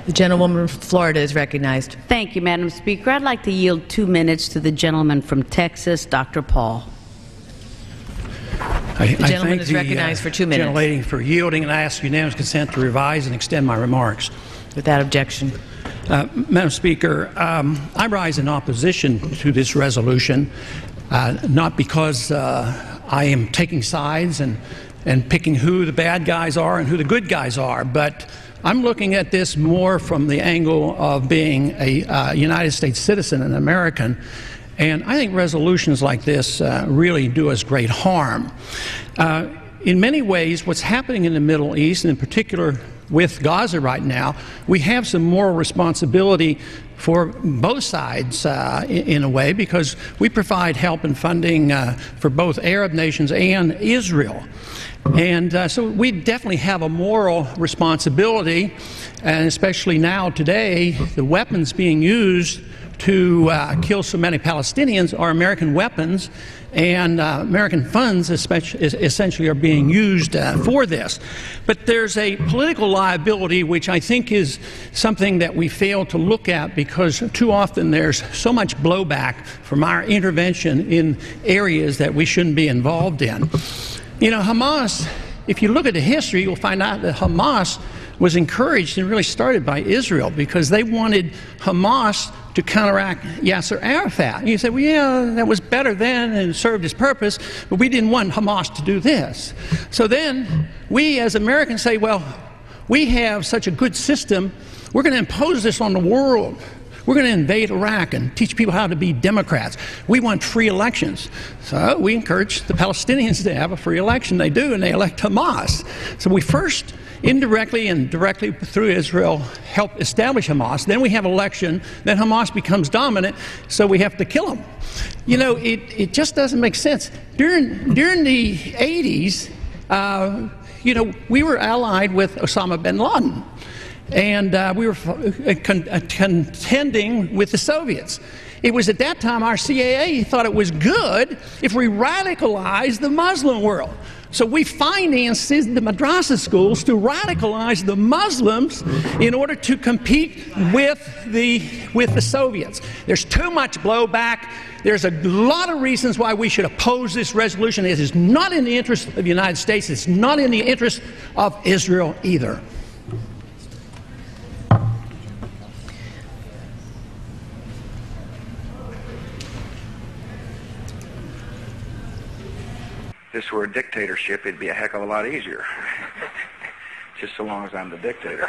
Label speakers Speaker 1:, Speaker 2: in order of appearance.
Speaker 1: The gentlewoman from Florida is recognized.
Speaker 2: Thank you, Madam Speaker. I'd like to yield 2 minutes to the gentleman from Texas, Dr. Paul.
Speaker 1: The gentleman is recognized for 2 minutes.
Speaker 3: Gentlelady for yielding, and I ask unanimous consent to revise and extend my remarks.
Speaker 1: Without objection.
Speaker 3: Madam Speaker, I rise in opposition to this resolution, not because I am taking sides and picking who the bad guys are and who the good guys are, but I'm looking at this more from the angle of being a United States citizen, an American, and I think resolutions like this really do us great harm. In many ways, what's happening in the Middle East, and in particular with Gaza right now, we have some moral responsibility for both sides in a way, because we provide help and funding for both Arab nations and Israel. And so we definitely have a moral responsibility, and especially now today, the weapons being used to kill so many Palestinians are American weapons, and American funds essentially are being used for this. But there's a political liability which I think is something that we fail to look at, because too often there's so much blowback from our intervention in areas that we shouldn't be involved in. You know, Hamas, if you look at the history, you'll find out that Hamas was encouraged and really started by Israel, because they wanted Hamas to counteract Yasser Arafat. And you say, well, yeah, that was better then and served its purpose, but we didn't want Hamas to do this. So then we as Americans say, well, we have such a good system, we're going to impose this on the world. We're going to invade Iraq and teach people how to be Democrats. We want free elections. So we encourage the Palestinians to have a free election. They do, and they elect Hamas. So we first indirectly and directly through Israel help establish Hamas. Then we have election. Then Hamas becomes dominant, so we have to kill them. You know, it just doesn't make sense. During the 80s, you know, we were allied with Osama bin Laden. And we were contending with the Soviets. It was at that time our CIA thought it was good if we radicalized the Muslim world. So we financed the madrasa schools to radicalize the Muslims in order to compete with the Soviets. There's too much blowback. There's a lot of reasons why we should oppose this resolution. It is not in the interest of the United States. It's not in the interest of Israel either.
Speaker 4: If this were a dictatorship, it'd be a heck of a lot easier. Just so long as I'm the dictator.